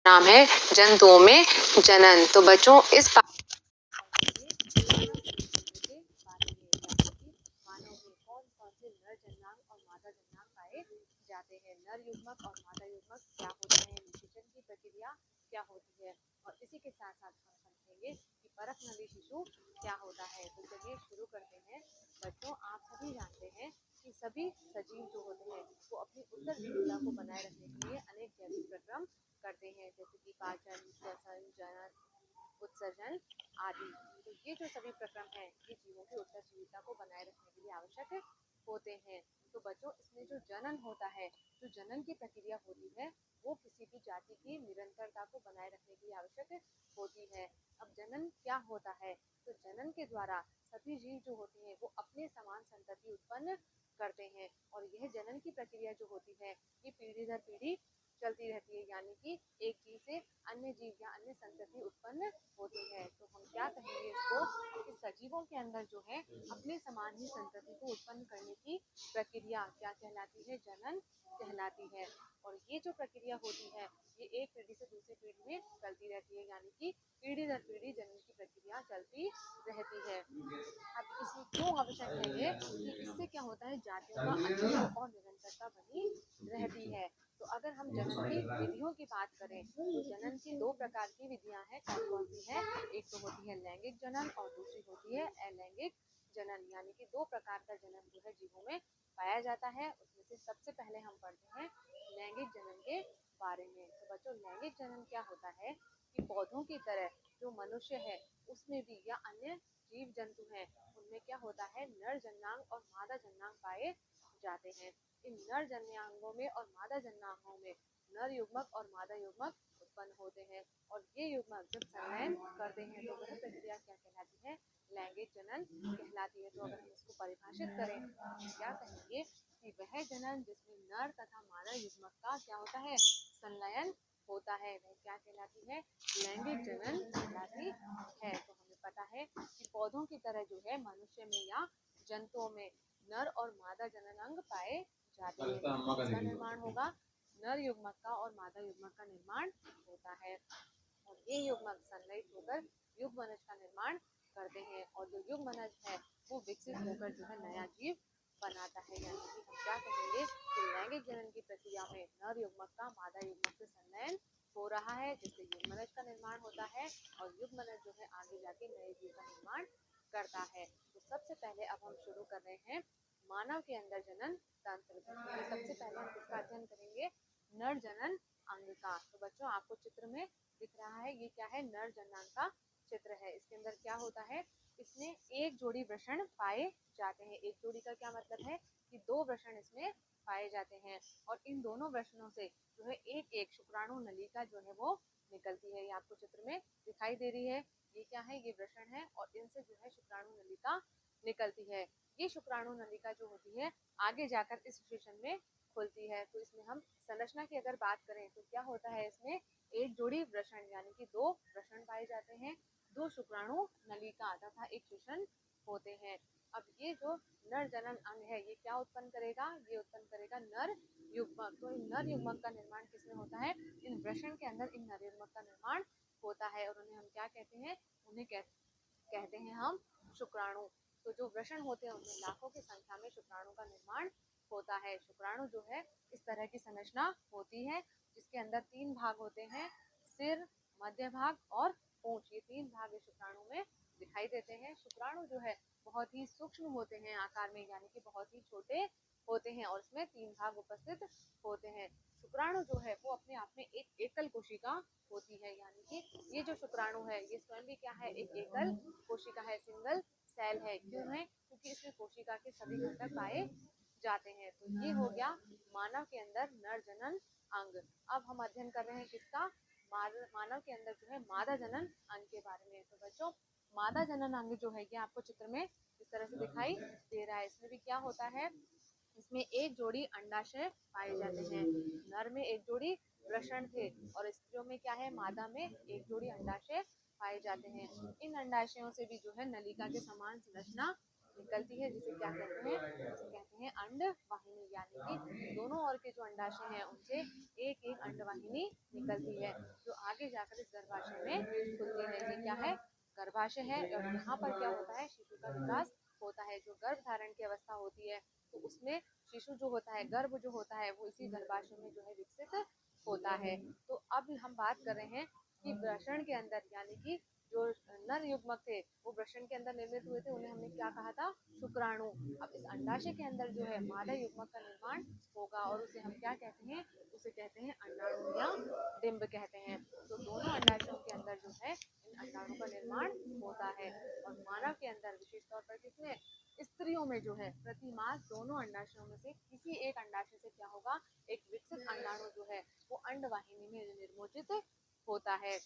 नाम है जंतुओं में जनन। तो बच्चों इस मानव में कौन कौन से नर जन्नांग और मादा जन्नांग पाए जाते हैं, नर युग्मक और मादा युग्मक क्या होते हैं, निषेचन की प्रक्रिया क्या होती है, और इसी के साथ साथ हम समझेंगे कि परकनली शिशु क्या होता है। तो चलिए शुरू करते हैं। बच्चों आप सभी जानते हैं कि सभी सजीव जो होते हैं वो अपनी उत्तरजीविता को बनाए रखने के लिए अनेक जैविक प्रक्रम करते हैं, जैसे कि पाचन, श्वसन, जनन, उत्सर्जन आदि। तो ये जो सभी प्रक्रम हैं ये जीवों की उत्तरजीविता को बनाए रखने के लिए आवश्यक होते हैं। तो बच्चों इसमें जो जनन होता है, जो जनन की प्रक्रिया होती है वो किसी भी जाति की निरंतरता को बनाए रखने के लिए आवश्यक होती है। अब जनन क्या होता है, तो जनन के द्वारा सभी जीव जो होते हैं वो अपने समान संतति उत्पन्न करते हैं, और यह जनन की प्रक्रिया जो होती है ये पीढ़ी दर पीढ़ी चलती रहती है, यानी कि एक जीव से अन्य जीव या अन्य संतति उत्पन्न होती है। तो हम क्या कहेंगे इसको कि सजीवों के अंदर जो है अपने समान ही संतति को उत्पन्न करने की प्रक्रिया क्या कहलाती है, जनन कहलाती है। और ये जो प्रक्रिया होती है ये एक पीढ़ी से दूसरी पीढ़ी में चलती रहती है, यानी कि पीढ़ी दर पीढ़ी जनन की प्रक्रिया चलती रहती है। अब इसी क्यों आवश्यक है ये कि इससे क्या होता है, जातियों का अस्तित्व और निरंतरता बनी रहती है। तो अगर हम जनन की विधियों की बात करें तो जनन की दो प्रकार की विधियां हैं। कौन कौन सी है, एक तो होती है लैंगिक जनन और दूसरी होती है अलैंगिक जनन, यानी कि दो प्रकार का जनन जो है जीवों में पाया जाता है। उसमें से सबसे पहले हम पढ़ते हैं लैंगिक जनन के बारे में। तो बच्चों लैंगिक जनन क्या होता है कि पौधों की तरह जो मनुष्य है उसमें भी या अन्य जीव जंतु हैं उनमें क्या होता है, नर जन्नांग और मादा जन्नांग पाए जाते हैं। इन नर जन्नांगों में और मादा जन्नांगों में नर युग्मक और मादा युग्मक उत्पन्न होते हैं, और ये युग्मक जब संलयन करते हैं तो वह प्रक्रिया क्या कहलाती है, लैंगिक जनन कहलाती है। तो अगर हम इसको परिभाषित करें तो क्या कहेंगे कि वह जनन जिसमें नर तथा मादा युग्मक का क्या होता है, संलयन होता है, वह क्या कहलाती है, लैंगिक जनन कहलाती है। तो हमें पता है कि पौधों की तरह जो है मनुष्य में या जंतुओं में नर और मादा जनन अंग पाए जाते हैं। इसका निर्माण होगा, नर युग्मक का और मादा युग्मक का निर्माण होता है, और ये युग्मक संलयित होकर युग्मनज का निर्माण करते हैं, और जो युग्मनज है वो विकसित होकर जो है नया जीव बनाता है। यानी कि हम क्या कहेंगे कि लैंगिक जनन की प्रक्रिया में नर युग्मक का मादा युग्मक से संलयन हो रहा है, जिससे युग्मनज का निर्माण होता है, और युग्मनज जो है आगे जाके नए जीव का निर्माण करता है। तो सबसे पहले अब हम शुरू कर रहे हैं मानव के अंदर जनन तंत्र। सबसे पहले हम किसका अध्ययन करेंगे, नर जनन अंग का। तो बच्चों आपको चित्र में दिख रहा है ये क्या है, नर जन्नांग का चित्र है। इसके अंदर क्या होता है, इसमें एक जोड़ी वृषण पाए जाते हैं। एक जोड़ी का क्या मतलब है कि दो वृषण इसमें पाए जाते हैं, और इन दोनों वृषणों से जो है एक एक शुक्राणु नलिका जो है वो निकलती है। ये आपको चित्र में दिखाई दे रही है, ये क्या है, ये वृषण है, और इनसे जो है शुक्राणु नलिका निकलती है। ये शुक्राणु नलिका जो होती है आगे जाकर इस विशेषण में खुलती है। तो इसमें हम संरचना की अगर बात करें तो क्या होता है, इसमें एक जोड़ी वृषण यानी कि दो वृषण पाए जाते हैं, दो शुक्राणु नलिका तथा एक शिशन होते हैं। अब ये जो नर जनन अंग है ये क्या उत्पन्न करेगा, ये उत्पन्न करेगा नर युग्मक। तो इन नर युग्मक का निर्माण किसमें होता है, इन वृषण के अंदर इन नर युग्मक का निर्माण होता है, और उन्हें हम क्या कहते हैं, उन्हें कहते हैं हम शुक्राणु। तो जो वृषण होते हैं उनमें लाखों की संख्या में शुक्राणु का निर्माण होता है। शुक्राणु जो है इस तरह की संरचना होती है जिसके अंदर तीन भाग होते हैं, सिर, मध्य भाग और पूंछ। ये तीन भाग इस शुक्राणु में दिखाई देते हैं। शुक्राणु जो है बहुत ही सूक्ष्म होते हैं आकार में, यानी कि बहुत ही छोटे होते हैं, और इसमें तीन भाग उपस्थित होते हैं। शुक्राणु जो है वो अपने आप में एक एकल कोशिका होती है, यानी कि ये जो शुक्राणु है ये स्वयं भी क्या है, एक एकल कोशिका है, सिंगल सेल है। क्यों है, क्योंकि इसमें कोशिका के सभी घटक पाए जाते हैं। तो ये हो गया मानव के अंदर नर जनन अंग। अब हम अध्ययन कर रहे हैं किसका, मानव के अंदर जो है मादा जनन अंग के बारे में। तो बच्चों मादा जनन अंग जो है ये आपको चित्र में इस तरह से दिखाई दे रहा है। इसमें भी क्या होता है, इसमें एक जोड़ी अंडाशय पाए जाते हैं। नर में एक जोड़ी वृषण थे, और स्त्रियों में क्या है, मादा में एक जोड़ी अंडाशय पाए जाते हैं। इन अंडाशयों से भी जो है नलिका के समान संरचना निकलती है, जिसे क्या कहते हैं, जिसे कहते हैं अंड वाहिनी, यानी कि दोनों ओर के जो अंडाशय हैं उनसे एक एक अंडवाहिनी निकलती है, जो आगे जाकर इस गर्भाशय में खुलती है। ये क्या है, गर्भाशय है। और यहाँ पर क्या होता है, शिशु का विकास होता है। जो गर्भ धारण की अवस्था होती है तो उसमें शिशु जो होता है, गर्भ जो होता है, वो इसी गर्भाशय में जो है विकसित होता है। तो अब हम बात कर रहे हैं कि वृषण के अंदर, यानी कि जो नर युग्मक थे वो वृषण के अंदर निर्मित हुए थे, उन्हें हमने क्या कहा था, शुक्राणु। अब इस अंडाशय के अंदर जो है मादा युग्मक का निर्माण होगा और उसे हम क्या कहते हैं, उसे कहते हैं अंडाणु या डिंब कहते हैं। तो दोनों अंडाशयों के अंदर जो है इन अंडाणु का निर्माण होता है। और मानव के अंदर विशेष तौर पर किसमें, स्त्रियों में जो है प्रति मास दोनों अंडाशयों में से किसी एक अंडाशय से क्या होगा, एक विकसित अंडाणु जो है वो अंडवाहिनी में निर्मोचित होता है।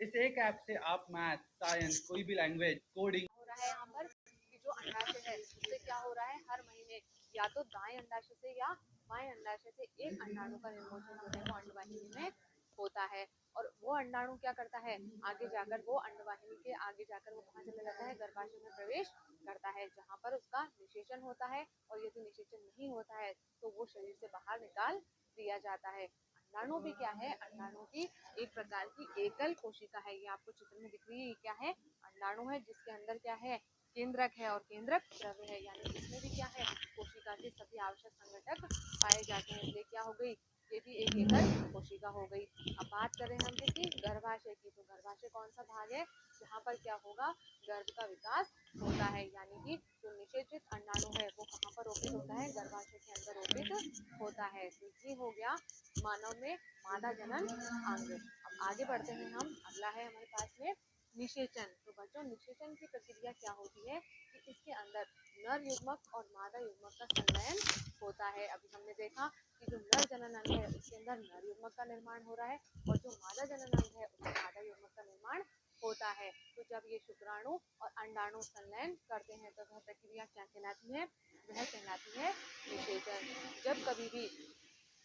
इस एक ऐप से आप मैथ, साइंस, कोई भी लैंग्वेज, कोडिंग हो रहा है यहाँ पर कि जो अंडाशय है उससे क्या हो रहा है, हर महीने या तो दाएं अंडाशय से या बाएं अंडाशय से एक अंडाणु का निर्मोचन जो है वो अंडवाहिनी में होता है। और वो अंडाणु क्या करता है, आगे जाकर वो अंडवाहिनी के आगे जाकर वो कहाँ चला जाता है, गर्भाशय में प्रवेश करता है, जहाँ पर उसका निषेचन होता है। और यदि निषेचन नहीं होता है तो वो शरीर से बाहर निकाल दिया जाता है। अंडाणु भी क्या है, अंडाणु की एक प्रकार की एकल कोशिका है। ये आपको चित्र में दिख रही है, ये क्या है, अंडाणु है, जिसके अंदर क्या है, केंद्रक है और केंद्रक द्रव्य है, यानी इसमें भी क्या है, कोशिका के सभी आवश्यक संघटक पाए जाते हैं। ये क्या हो गई, ये भी एक एकल कोशिका हो गई। अब बात करें हम किसी गर्भाशय की, तो गर्भाशय कौन सा भाग है जहाँ पर क्या होगा, गर्भ का विकास होता है, यानी कि जो निषेचित अंडाणु है वो कहाँ पर रोपित होता है, गर्भाशय के अंदर रोपित होता है। तो ये हो गया मानव में मादा जनन अंग। अब आगे बढ़ते हैं हम, अगला है हमारे पास में निषेचन। तो बच्चों, निषेचन की प्रक्रिया क्या होती है कि इसके अंदर नर युग्मक और मादा युग्मक का संलयन होता है। अभी हमने देखा कि जो नर जनन अंग है उसके अंदर नर युग्मक का निर्माण हो रहा है और जो मादा जनन अंग है उसमें मादा युग्मक का निर्माण होता है। तो जब ये शुक्राणु और अंडाणु संलयन करते हैं तो वह प्रक्रिया क्या कहलाती है, वह कहलाती है निषेचन। जब कभी भी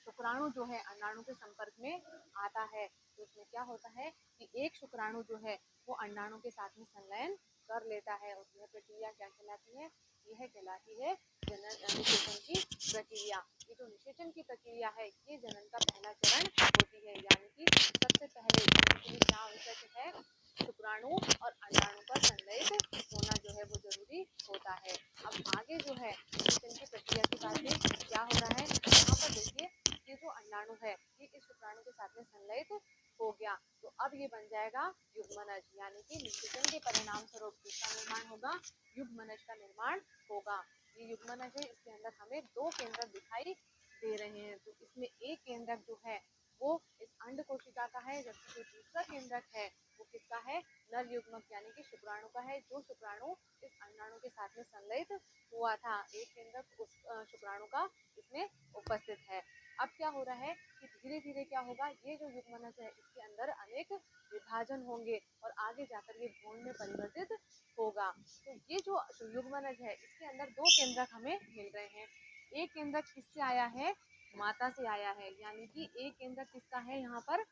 शुक्राणु जो है अंडाणु के संपर्क में आता है तो उसमें क्या होता है कि एक शुक्राणु जो है वो अंडाणु के साथ में संलयन कर लेता है और यह प्रक्रिया क्या कहलाती है, यह कहलाती है निषेचन की प्रक्रिया। ये जो निषेचन की प्रक्रिया है ये जनन का पहला चरण होती है, यानी कि सबसे पहले जनन के लिए क्या आवश्यक है, शुक्राणु और अंडाणु का संलयित होना जो है वो जरूरी होता है। अब आगे जो है निषेचन की प्रक्रिया के बाद में क्या हो रहा है, यहाँ पर देखिए ये जो अंडाणु है ये इस शुक्राणु के साथ में संलयित हो गया, तो अब ये बन जाएगा युग्मनज, यानी कि निषेचन के परिणाम स्वरूप किसका निर्माण होगा, युग्मनज का निर्माण होगा। ये युग्मनज है, इसके अंदर हमें दो केंद्रक दिखाई दे रहे हैं। तो इसमें एक केंद्रक जो है वो इस अंड कोशिका का है, जबकि जो दूसरा केंद्रक है वो किसका है, नर युग्मक यानी कि शुक्राणु का है, जो शुक्राणु इस अंडाणु के साथ में संलयित हुआ था। एक केंद्रक उस शुक्राणु का इसमें उपस्थित है। अब क्या हो रहा है कि धीरे धीरे क्या होगा, ये जो युग्मनज है इसके अंदर अनेक विभाजन होंगे और आगे जाकर ये भ्रूण में परिवर्तित होगा। तो ये जो युग्मनज है इसके अंदर दो केंद्रक हमें मिल रहे हैं। एक केंद्रक किससे आया है, माता से आया है, यानी कि एक केंद्रक किसका है यहाँ पर,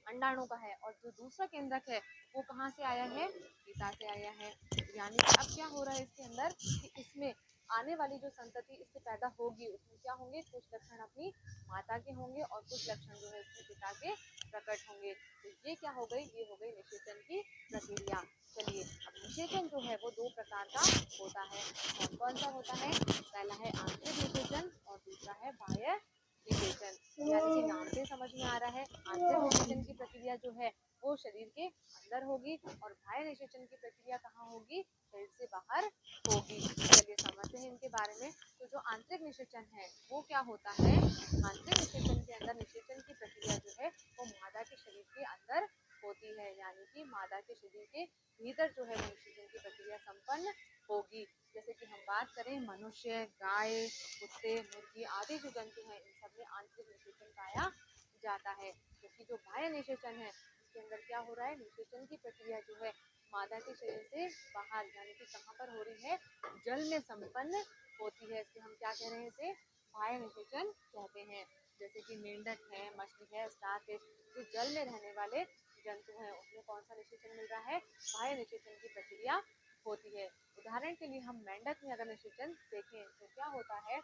अंडाणु का है, और जो दूसरा केंद्रक है वो कहाँ से आया है, पिता से आया है। यानी कि अब क्या हो रहा है इसके अंदर कि इसमें आने वाली जो संतति इससे पैदा होगी उसमें क्या होंगे, कुछ लक्षण अपनी माता के होंगे और कुछ लक्षण जो है इसमें पिता के प्रकट होंगे। तो ये क्या हो गई, ये हो गई निषेचन की प्रक्रिया। चलिए, अब निषेचन जो है वो दो प्रकार का होता है। कौन कौन सा होता है, पहला है आंतरिक निषेचन और दूसरा है बाह्य निषेचन। यानी कि नाम से समझ में आ रहा है आंतरिक निषेचन की प्रक्रिया जो है वो शरीर के अंदर होगी और बाह्य निषेचन की प्रक्रिया कहाँ होगी, शरीर से बाहर होगी। चलिए समझते हैं इनके बारे में। तो जो आंतरिक निषेचन है वो क्या होता है, आंतरिक निषेचन के अंदर निषेचन की प्रक्रिया जो है वो मादा के शरीर के अंदर होती है, यानी कि मादा के शरीर के भीतर जो है वो निषेचन की प्रक्रिया संपन्न होगी। जैसे कि हम बात करें मनुष्य, गाय, कुत्ते, मुर्गी आदि जो जंतु हैं इन सब में आंतरिक निषेचन पाया जाता है। जबकि जो बाह्य निषेचन है इसके अंदर क्या हो रहा है, निषेचन की प्रक्रिया जो है मादा के शरीर से बाहर, यानी कि कहाँ पर हो रही है, जल में संपन्न होती है। इसके हम क्या कह रहे हैं, इसे बाह्य निषेचन कहते हैं। जैसे कि मेंढक है, मछली है, स्टारफिश, जो जल में रहने वाले जंतु हैं उसमें कौन सा निषेचन मिल रहा है, बाह्य निषेचन की प्रक्रिया होती है। उदाहरण के लिए हम मेंढक में अगर निषेचन देखें तो क्या होता है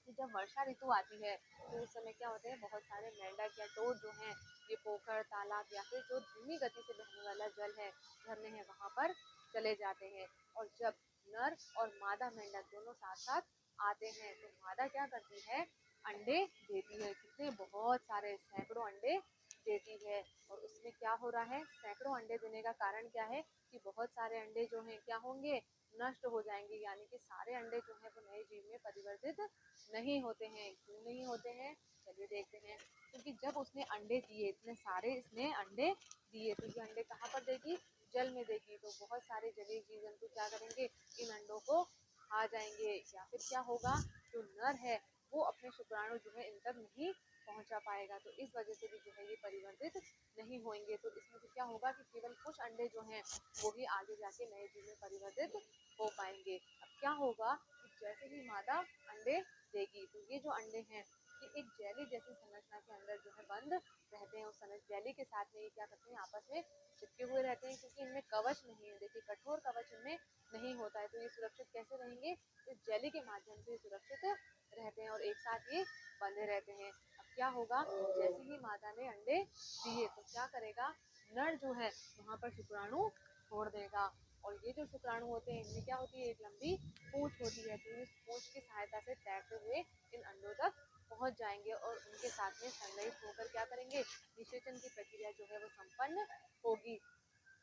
कि जब वर्षा ऋतु आती है तो उस समय क्या होते हैं, बहुत सारे मेंढक या टोड जो हैं ये पोखर, तालाब या फिर जो धीमी गति से बहने वाला जल है, झरने हैं, वहां पर चले जाते हैं। और जब नर और मादा मेंढक दोनों साथ साथ आते हैं तो मादा क्या करती है, अंडे देती है। कितने, बहुत सारे, सैकड़ों अंडे देती है। और उसमें क्या हो रहा है, सैकड़ों अंडे देने का कारण क्या है कि बहुत सारे अंडे जो हैं क्या होंगे, नष्ट हो जाएंगे, यानी कि सारे अंडे जो हैं वो नए जीव में परिवर्तित नहीं होते हैं। क्यों नहीं होते हैं, चलिए देखते हैं। क्योंकि जब उसने अंडे दिए, इतने सारे इसने अंडे दिए, तो ये अंडे कहाँ पर देगी, जल में देगी। तो बहुत सारे जलीय जीव जंतु क्या करेंगे, इन अंडों को खा जाएंगे। या फिर क्या होगा, जो नर है वो अपने शुक्राणु जो है इन तक नहीं पहुंचा पाएगा, तो इस वजह से भी जो है ये परिवर्तित नहीं होंगे। तो इसमें से क्या होगा कि केवल कुछ अंडे जो हैं वो ही आगे जाके नए जीव में परिवर्तित हो पाएंगे। अब क्या होगा कि जैसे ही मादा अंडे देगी तो ये जो अंडे हैं ये एक जेली जैसी संरचना के अंदर जो है बंद रहते हैं। उस समय जेली के साथ में ये क्या करते हैं, आपस में चिपके हुए रहते हैं, क्योंकि इनमें कवच नहीं है। देखिए, कठोर कवच इनमें नहीं होता है, तो ये सुरक्षित कैसे रहेंगे, इस जेली के माध्यम से सुरक्षित रहते हैं और एक साथ ये बंधे रहते हैं। अब क्या होगा, जैसे ही मादा ने अंडे दिए तो क्या करेगा, नर जो है वहां पर शुक्राणु छोड़ देगा। और ये जो शुक्राणु होते हैं इनमें क्या होती है, एक लंबी पूंछ होती है। तो इस पूंछ की सहायता से तैरते हुए इन अंडों तक पहुंच जाएंगे और उनके साथ में संलयित होकर क्या करेंगे, निषेचन की प्रक्रिया जो है वो संपन्न होगी।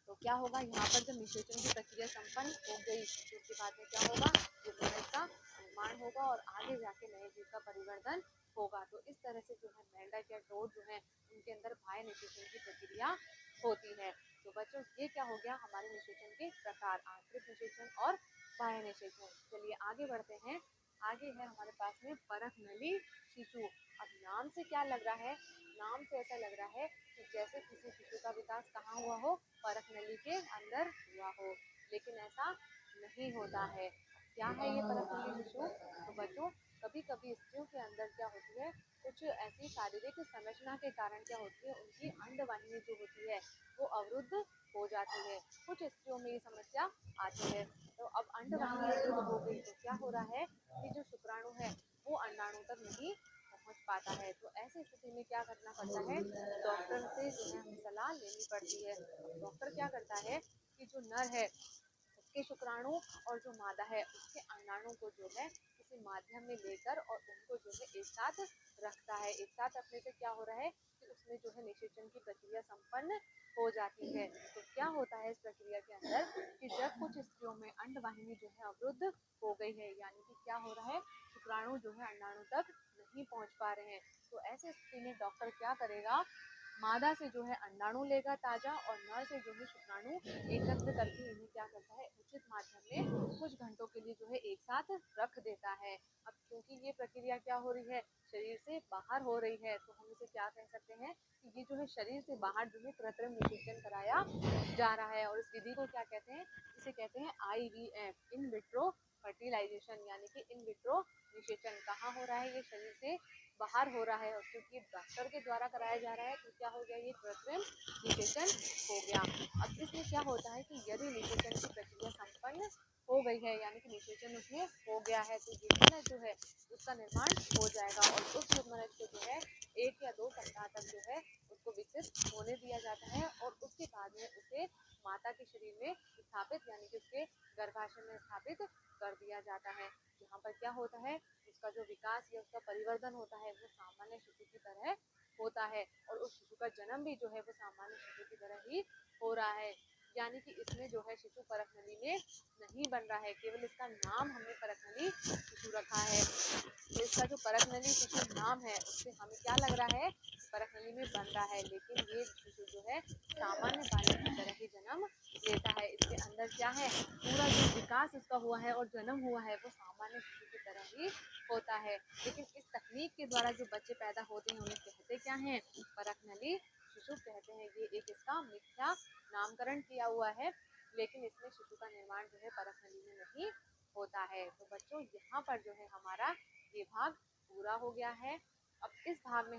तो क्या होगा, यहाँ पर जब निषेचन की प्रक्रिया संपन्न हो गई तो उसके बाद में क्या होगा, युग्मनज का निर्माण होगा और आगे जाके नए जीव का परिवर्तन होगा। तो इस तरह से जो है मेंढक या टोड जो है उनके अंदर बाह्य निषेचन की प्रक्रिया होती है। तो बच्चों, ये क्या हो गया, हमारे निषेचन के प्रकार, आंतरिक निषेचन और बाह्य निषेचन। चलिए आगे बढ़ते हैं। आगे है हमारे पास में परखनली शिशु। अब नाम से क्या लग रहा है, नाम से ऐसा लग रहा है कि जैसे किसी शिशु का विकास कहाँ हुआ हो, परखनली के अंदर हुआ हो, लेकिन ऐसा नहीं होता है। क्या है ये परखनली शिशु, तो बच्चों कभी कभी स्त्रियों के अंदर क्या होती है, कुछ ऐसी शारीरिक संरचना के कारण क्या होती है, उनकी अंडवाहिनी जो होती है वो अवरुद्ध हो जाती है। कुछ स्त्रियों में ये समस्या आती है। तो अब अंडवाहिनी अवरुद्ध हो गई तो क्या हो रहा है कि जो शुक्राणु है वो अंडाणु तक नहीं पहुंच पाता है। तो ऐसी स्थिति में क्या करना पड़ता है, डॉक्टर से जो है हमें सलाह लेनी पड़ती है। डॉक्टर क्या करता है कि जो नर है उसके शुक्राणु और जो मादा है उसके अंडाणु को जो है किसी माध्यम में लेकर और उनको जो है एक साथ रखता है। एक साथ रखने से क्या हो रहा है कि उसमें जो है निषेचन की प्रक्रिया संपन्न हो जाती है। तो क्या होता है इस प्रक्रिया के अंदर कि जब कुछ स्त्रियों में अंडवाहिनी जो है अवरुद्ध हो गई है, यानी कि क्या हो रहा है, शुक्राणु जो है अंडाणु तक नहीं पहुंच पा रहे हैं, तो ऐसे स्थिति में डॉक्टर क्या करेगा, मादा से जो है अंडाणु लेगा ताजा और नर से जो है शुक्राणु एकत्र करके इन्हें क्या करता है, उचित माध्यम में कुछ घंटों के लिए जो है एक साथ रख देता है। अब क्योंकि ये प्रक्रिया क्या हो रही है, शरीर से बाहर हो रही है, तो हम इसे क्या कह सकते हैं कि ये जो है शरीर से बाहर जो है कृत्रिम निषेचन कराया जा रहा है। और इस विधि को क्या कहते हैं, इसे कहते हैं IVF, इन विट्रो फर्टिलाइजेशन, यानी कि इन विट्रो निषेचन। कहाँ हो रहा है, ये शरीर से बाहर हो रहा है और क्योंकि डॉक्टर के द्वारा कराया जा रहा है तो क्या हो गया, ये कृत्रिम निषेचन हो गया। अब इसमें क्या होता है कि यदि निषेचन की प्रक्रिया संपन्न हो गई है, यानी कि निषेचन उसमें हो गया है, तो युग्मनज जो है उसका निर्माण हो जाएगा और उस युग्मनज को जो है 1 या 2 सप्ताह तक जो है उसको विकसित होने दिया जाता है और उसके बाद में उसे माता के शरीर में स्थापित, यानी कि उसके गर्भाशय में स्थापित कर दिया जाता है। यहाँ पर क्या होता है, उसका जो विकास या उसका परिवर्तन होता है वो सामान्य शिशु की तरह होता है और उस शिशु का जन्म भी जो है वो सामान्य शिशु की तरह ही हो रहा है। यानी कि इसमें जो है शिशु परखनली में नहीं बन रहा है, केवल इसका नाम हमने परखनली शिशु रखा है। तो इसका जो परखनली शिशु नाम है उससे हमें क्या लग रहा है, परखनली में बन रहा है, लेकिन ये शिशु जो है सामान्य बालक की तरह ही जन्म लेता है। इसके अंदर क्या है, पूरा जो विकास इसका हुआ है और जन्म हुआ है वो सामान्य शिशु की तरह ही होता है। लेकिन इस तकनीक के द्वारा जो बच्चे पैदा होते हैं उन्हें कहते क्या हैं, परखनली शिशु कहते हैं। ये एक इसका मिथ्या नामकरण किया हुआ है, लेकिन इसमें शिशु का निर्माण जो है परखनली में नहीं होता है। तो बच्चों यहाँ पर जो है हमारा ये भाग पूरा हो गया है। अब इस भाग में